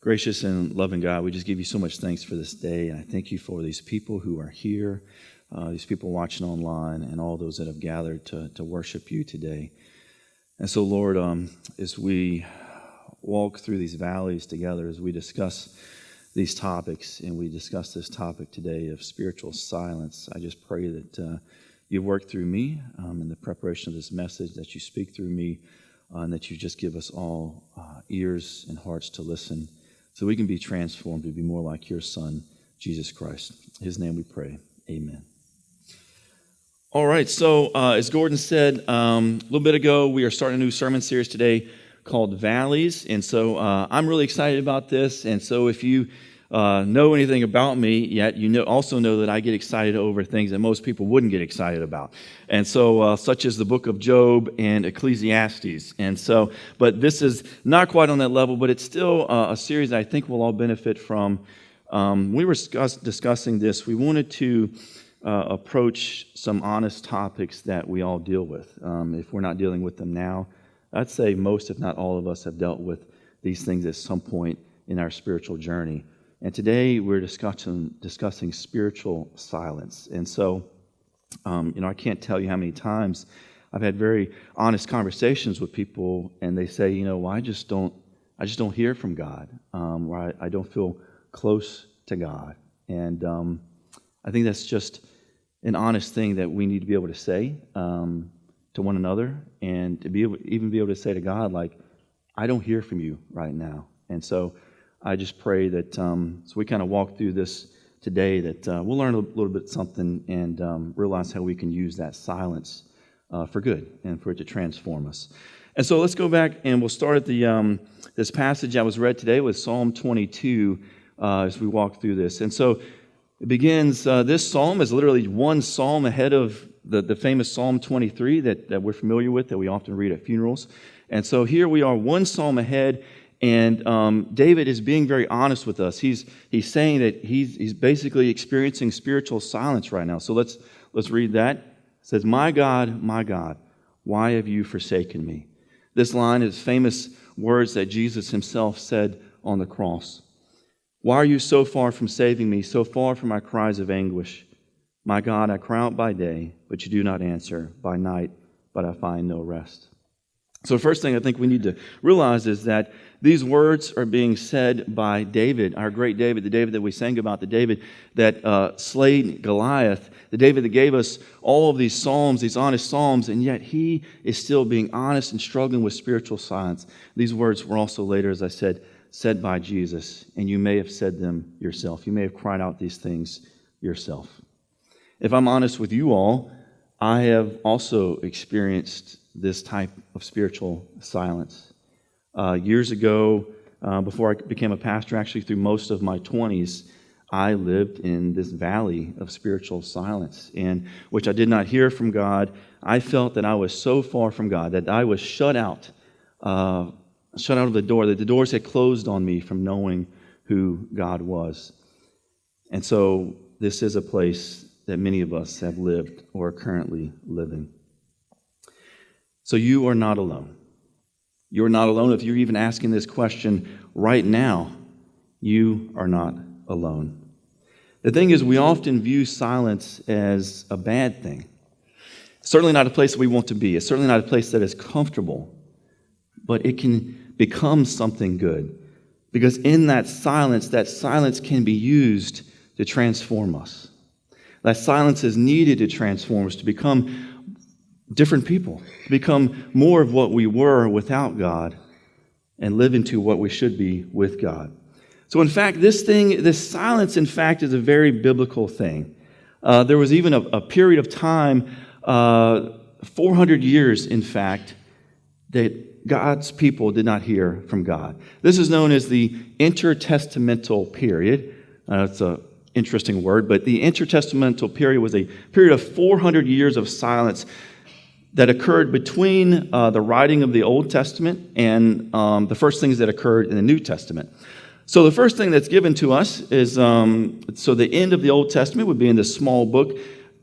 Gracious and loving God, we just give you so much thanks for this day, and I thank you for these people who are here, these people watching online, and all those that have gathered to worship you today. And so, Lord, as we walk through these valleys together, as we discuss these topics, and we discuss this topic today of spiritual silence, I just pray that you work through me in the preparation of this message, that you speak through me, and that you just give us all ears and hearts to listen, so we can be transformed to be more like your Son, Jesus Christ. In his name we pray. Amen. All right, so as Gordon said a little bit ago, we are starting a new sermon series today called Valleys. And so I'm really excited about this. And so if you know anything about me yet, you also know that I get excited over things that most people wouldn't get excited about. And so such as the book of Job and Ecclesiastes. And so, but this is not quite on that level, but it's still a series I think we'll all benefit from. We were discussing this. We wanted to approach some honest topics that we all deal with. If we're not dealing with them now, I'd say most, if not all of us, have dealt with these things at some point in our spiritual journey. And today we're discussing spiritual silence. And so, I can't tell you how many times I've had very honest conversations with people, and they say, well, I just don't hear from God, or I don't feel close to God. And I think that's just an honest thing that we need to be able to say to one another, and to even be able to say to God, like, I don't hear from you right now. And so I just pray that so we kind of walk through this today, that we'll learn a little bit something and realize how we can use that silence for good and for it to transform us. And so let's go back and we'll start at the this passage that was read today with Psalm 22 as we walk through this. And so it begins, this psalm is literally one psalm ahead of the famous Psalm 23 that we're familiar with, that we often read at funerals. And so here we are, one psalm ahead, and David is being very honest with us. He's saying that he's basically experiencing spiritual silence right now. So let's read that. It says, my God, why have you forsaken me? This line is famous words that Jesus himself said on the cross. Why are you so far from saving me, so far from my cries of anguish? My God, I cry out by day, but you do not answer, by night, but I find no rest. So the first thing I think we need to realize is that these words are being said by David, our great David, the David that we sang about, the David that slayed Goliath, the David that gave us all of these psalms, these honest psalms, and yet he is still being honest and struggling with spiritual silence. These words were also later, as I said by Jesus, and you may have said them yourself. You may have cried out these things yourself. If I'm honest with you all, I have also experienced this type of spiritual silence. Years ago, before I became a pastor, actually through most of my 20s, I lived in this valley of spiritual silence, in which I did not hear from God. I felt that I was so far from God, that I was shut out of the door, that the doors had closed on me from knowing who God was. And so this is a place that many of us have lived or are currently living. So you are not alone. You are not alone. If you're even asking this question right now, you are not alone. The thing is, we often view silence as a bad thing. It's certainly not a place that we want to be. It's certainly not a place that is comfortable. But it can become something good. Because in that silence can be used to transform us. That silence is needed to transform us, to become different people, to become more of what we were without God and live into what we should be with God. So in fact, this silence, in fact, is a very biblical thing. There was even a period of time, 400 years, in fact, that God's people did not hear from God. This is known as the intertestamental period. It's an interesting word, but the intertestamental period was a period of 400 years of silence that occurred between the writing of the Old Testament and the first things that occurred in the New Testament. So the first thing that's given to us is, so the end of the Old Testament would be in this small book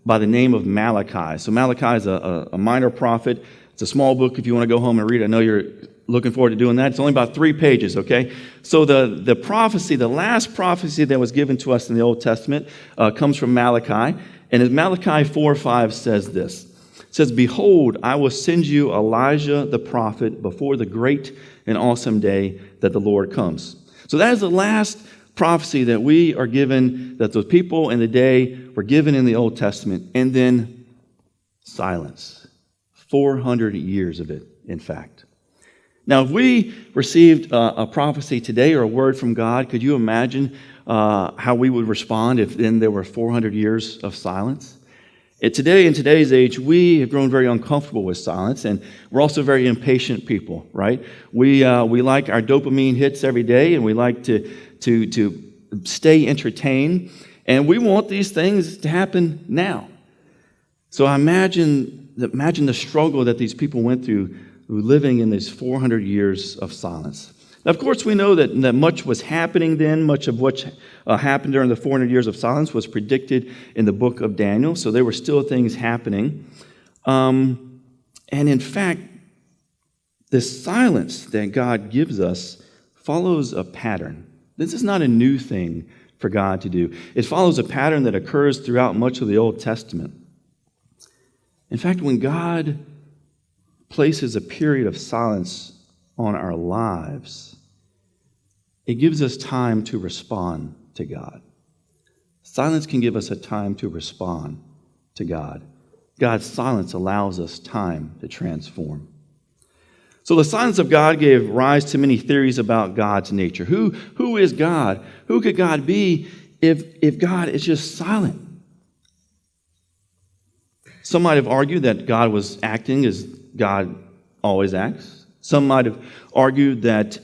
by the name of Malachi. So Malachi is a minor prophet. It's a small book if you want to go home and read it. I know you're looking forward to doing that. It's only about 3 pages, okay? So the prophecy, the last prophecy that was given to us in the Old Testament comes from Malachi. And in Malachi 4:5 says this. It says, "Behold, I will send you Elijah the prophet before the great and awesome day that the Lord comes." So that is the last prophecy that we are given, that the people in the day were given in the Old Testament. And then silence. 400 years of it, in fact. Now, if we received a prophecy today or a word from God, could you imagine how we would respond if then there were 400 years of silence? In today's age, we have grown very uncomfortable with silence, and we're also very impatient people, right? We like our dopamine hits every day, and we like to stay entertained, and we want these things to happen now. So I imagine the struggle that these people went through living in these 400 years of silence. Now, of course, we know that much was happening then. Much of what happened during the 400 years of silence was predicted in the book of Daniel, so there were still things happening. And in fact, this silence that God gives us follows a pattern. This is not a new thing for God to do. It follows a pattern that occurs throughout much of the Old Testament. In fact, when God places a period of silence on our lives, it gives us time to respond to God. Silence can give us a time to respond to God. God's silence allows us time to transform. So the silence of God gave rise to many theories about God's nature. Who is God? Who could God be if God is just silent? Some might have argued that God was acting as God always acts. Some might have argued that,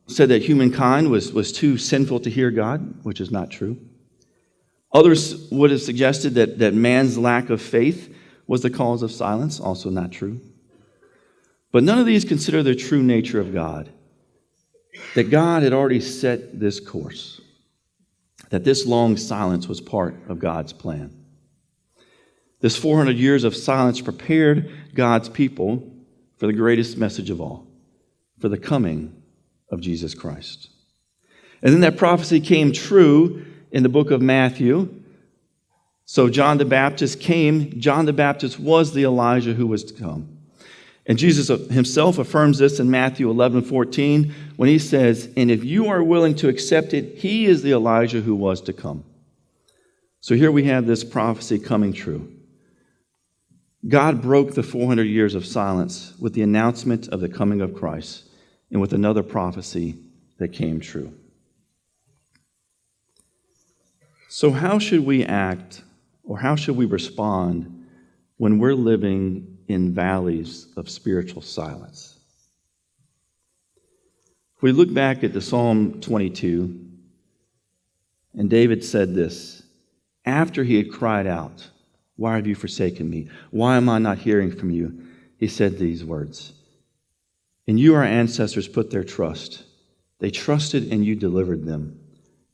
said that humankind was too sinful to hear God, which is not true. Others would have suggested that man's lack of faith was the cause of silence, also not true. But none of these consider the true nature of God, that God had already set this course, that this long silence was part of God's plan. This 400 years of silence prepared God's people for the greatest message of all, for the coming of Jesus Christ. And then that prophecy came true in the book of Matthew. So John the Baptist came. John the Baptist was the Elijah who was to come. And Jesus himself affirms this in Matthew 11:14 when he says, "And if you are willing to accept it, he is the Elijah who was to come." So here we have this prophecy coming true. God broke the 400 years of silence with the announcement of the coming of Christ and with another prophecy that came true. So how should we act, or how should we respond when we're living in valleys of spiritual silence? If we look back at the Psalm 22, and David said this, after he had cried out, "Why have you forsaken me? Why am I not hearing from you?" He said these words, "In you our ancestors put their trust. They trusted and you delivered them.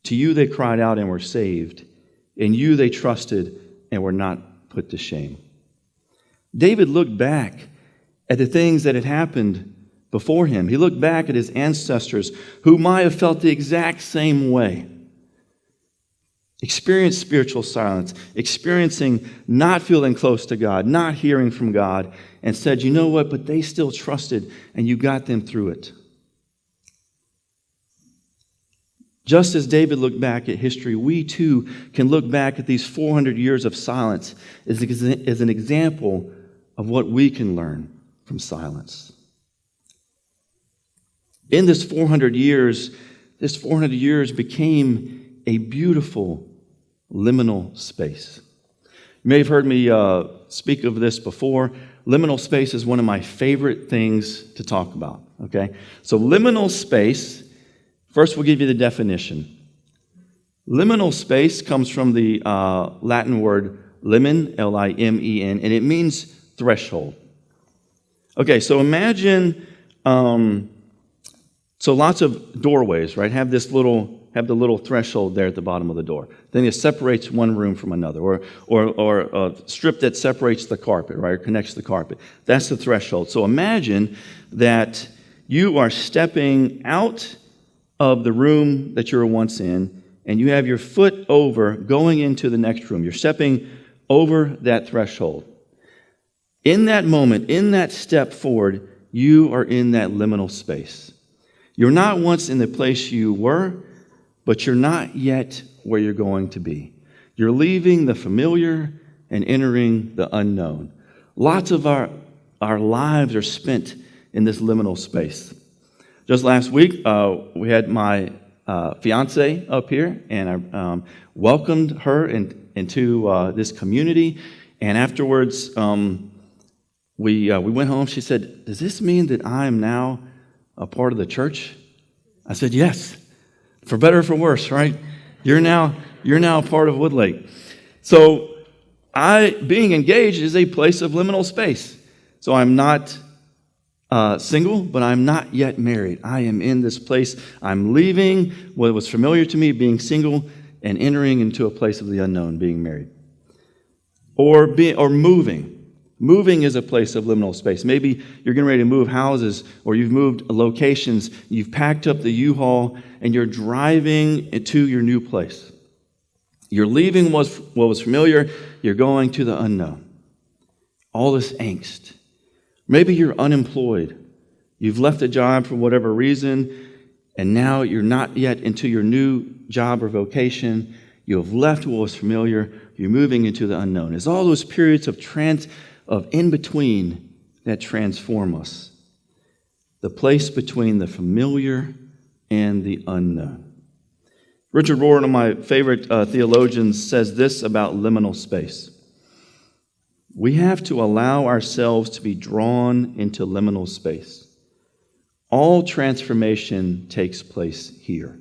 To you they cried out and were saved. In you they trusted and were not put to shame." David looked back at the things that had happened before him. He looked back at his ancestors who might have felt the exact same way. Experienced spiritual silence, experiencing not feeling close to God, not hearing from God, and said, "You know what, but they still trusted and you got them through it." Just as David looked back at history, we too can look back at these 400 years of silence as an example of what we can learn from silence. In this 400 years became a beautiful liminal space. You may have heard me speak of this before. Liminal space is one of my favorite things to talk about, okay? So liminal space, first we'll give you the definition. Liminal space comes from the Latin word limen, L-I-M-E-N, and it means threshold. Okay, so imagine, so lots of doorways, right? Have have the little threshold there at the bottom of the door. Then it separates one room from another, or a strip that separates the carpet, right, or connects the carpet. That's the threshold. So imagine that you are stepping out of the room that you were once in, and you have your foot over going into the next room. You're stepping over that threshold. In that moment, in that step forward, you are in that liminal space. You're not once in the place you were, but you're not yet where you're going to be. You're leaving the familiar and entering the unknown. Lots of our lives are spent in this liminal space. Just last week, we had my fiance up here, and I welcomed her into this community. And afterwards, we went home. She said, "Does this mean that I am now a part of the church?" I said, "Yes, for better or for worse, right? You're now a part of Woodlake." So being engaged is a place of liminal space. So I'm not single, but I'm not yet married. I am in this place. I'm leaving what was familiar to me, being single, and entering into a place of the unknown, being married. Or moving. Moving is a place of liminal space. Maybe you're getting ready to move houses, or you've moved locations, you've packed up the U-Haul, and you're driving to your new place. You're leaving what was familiar, you're going to the unknown. All this angst. Maybe you're unemployed. You've left a job for whatever reason, and now you're not yet into your new job or vocation. You have left what was familiar. You're moving into the unknown. It's all those periods of in-between that transform us. The place between the familiar and the unknown. Richard Rohr, one of my favorite theologians, says this about liminal space. We have to allow ourselves to be drawn into liminal space. All transformation takes place here.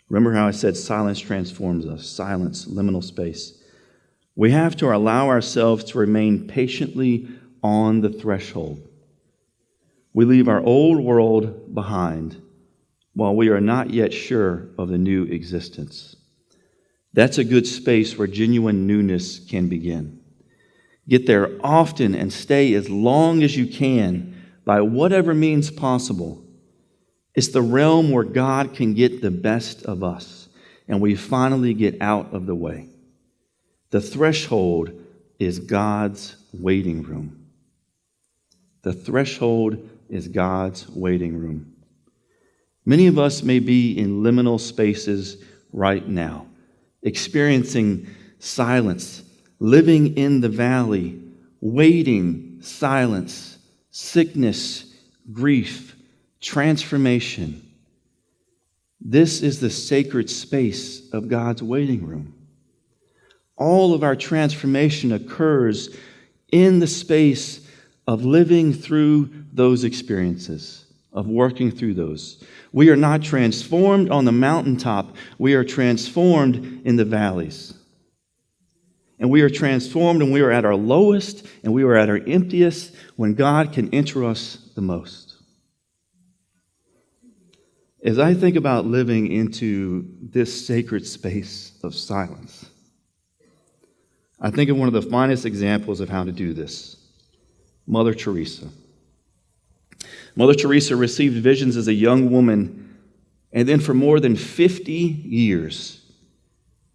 Remember how I said silence transforms us? Silence, liminal space. We have to allow ourselves to remain patiently on the threshold. We leave our old world behind while we are not yet sure of the new existence. That's a good space where genuine newness can begin. Get there often and stay as long as you can by whatever means possible. It's the realm where God can get the best of us, and we finally get out of the way. The threshold is God's waiting room. The threshold is God's waiting room. Many of us may be in liminal spaces right now, experiencing silence, living in the valley, waiting, silence, sickness, grief, transformation. This is the sacred space of God's waiting room. All of our transformation occurs in the space of living through those experiences, of working through those. We are not transformed on the mountaintop. We are transformed in the valleys. And we are transformed when we are at our lowest and we are at our emptiest when God can enter us the most. As I think about living into this sacred space of silence, I think of one of the finest examples of how to do this, Mother Teresa. Mother Teresa received visions as a young woman, and then for more than 50 years,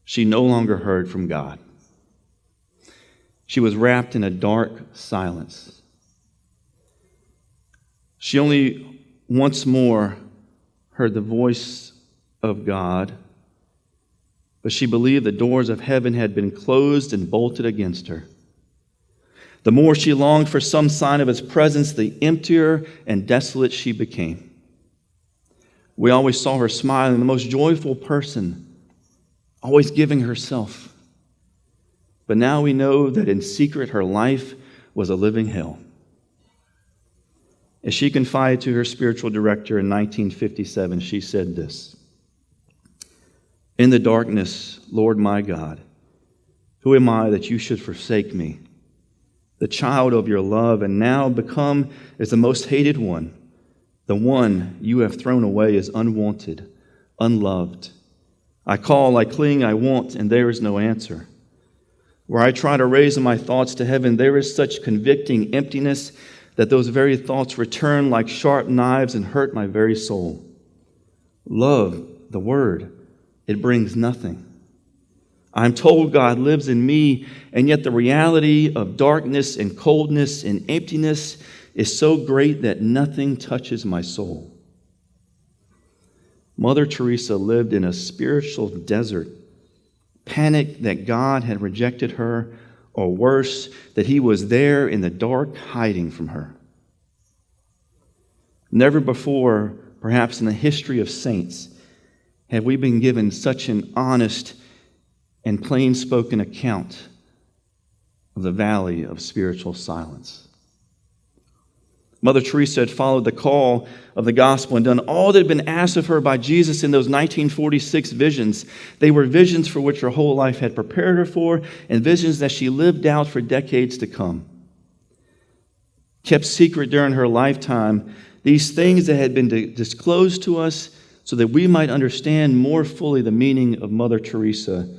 she no longer heard from God. She was wrapped in a dark silence. She only once more heard the voice of God, but she believed the doors of heaven had been closed and bolted against her. The more she longed for some sign of His presence, the emptier and desolate she became. We always saw her smiling, the most joyful person, always giving herself. But now we know that in secret her life was a living hell. As she confided to her spiritual director in 1957, she said this: "In the darkness, Lord my God, who am I that you should forsake me, the child of your love, and now become as the most hated one, the one you have thrown away as unwanted, unloved, I call, I cling, I want, and there is no answer. Where I try to raise my thoughts to heaven, there is such convicting emptiness that those very thoughts return like sharp knives and hurt my very soul. Love, the word, it brings nothing. I'm told God lives in me, and yet the reality of darkness and coldness and emptiness is so great that nothing touches my soul. Mother Teresa lived in a spiritual desert, panicked that God had rejected her, or worse, that he was there in the dark hiding from her. Never before, perhaps in the history of saints, have we been given such an honest and plain-spoken account of the valley of spiritual silence. Mother Teresa had followed the call of the gospel and done all that had been asked of her by Jesus in those 1946 visions. They were visions for which her whole life had prepared her for, and visions that she lived out for decades to come. Kept secret during her lifetime, these things that had been disclosed to us so that we might understand more fully the meaning of Mother Teresa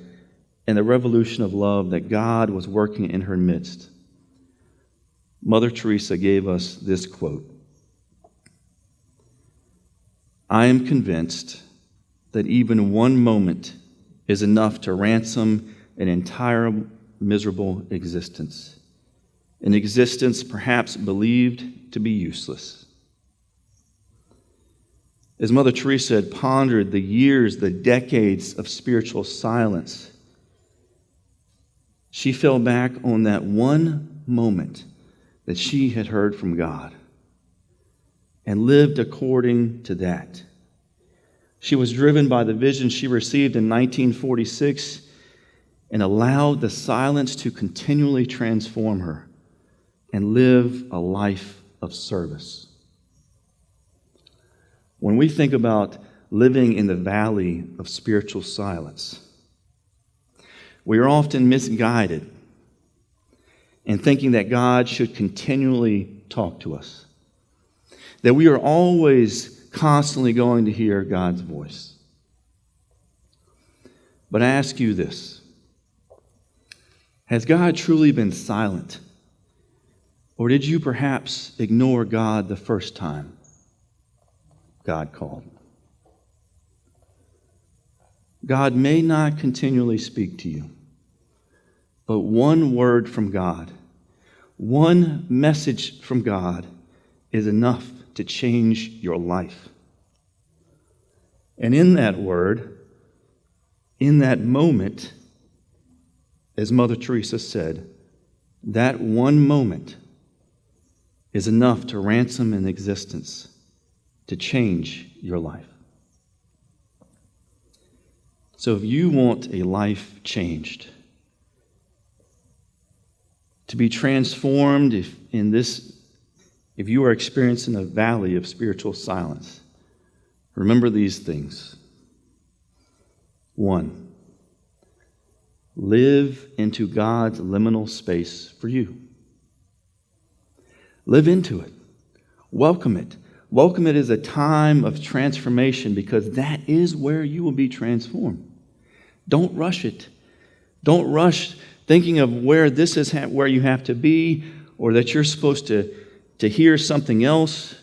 and the revolution of love that God was working in her midst. Mother Teresa gave us this quote: I am convinced that even one moment is enough to ransom an entire miserable existence, an existence perhaps believed to be useless. As Mother Teresa had pondered the years, the decades of spiritual silence, she fell back on that one moment that she had heard from God and lived according to that. She was driven by the vision she received in 1946 and allowed the silence to continually transform her and live a life of service. When we think about living in the valley of spiritual silence, we are often misguided in thinking that God should continually talk to us, that we are always constantly going to hear God's voice. But I ask you this: has God truly been silent? Or did you perhaps ignore God the first time God called? God may not continually speak to you, but one word from God, one message from God is enough to change your life. And in that word, in that moment, as Mother Teresa said, that one moment is enough to ransom an existence, to change your life. So if you want a life changed, to be transformed, if you are experiencing a valley of spiritual silence, remember these things. 1, live into God's liminal space for you. Live into it. Welcome it. Welcome it as a time of transformation, because that is where you will be transformed. Don't rush it. Don't rush thinking of where this is where you have to be, or that you're supposed to hear something else.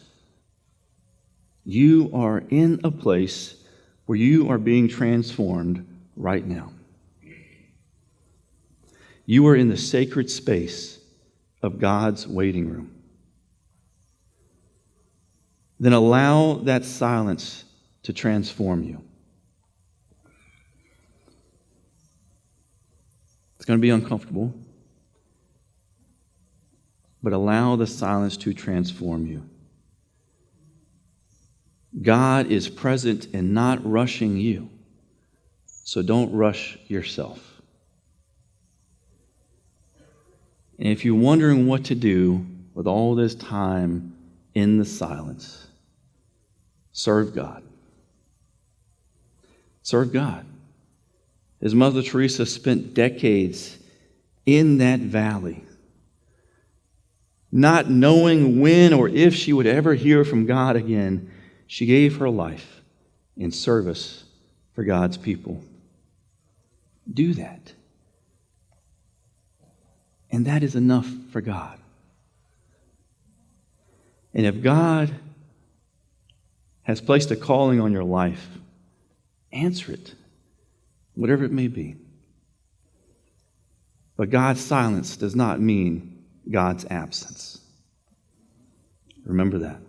You are in a place where you are being transformed right now. You are in the sacred space of God's waiting room. Then allow that silence to transform you. It's going to be uncomfortable, but allow the silence to transform you. God is present and not rushing you, so don't rush yourself. And if you're wondering what to do with all this time in the silence, serve God. Serve God. As Mother Teresa spent decades in that valley, not knowing when or if she would ever hear from God again, she gave her life in service for God's people. Do that. And that is enough for God. And if God has placed a calling on your life, answer it, whatever it may be. But God's silence does not mean God's absence. Remember that.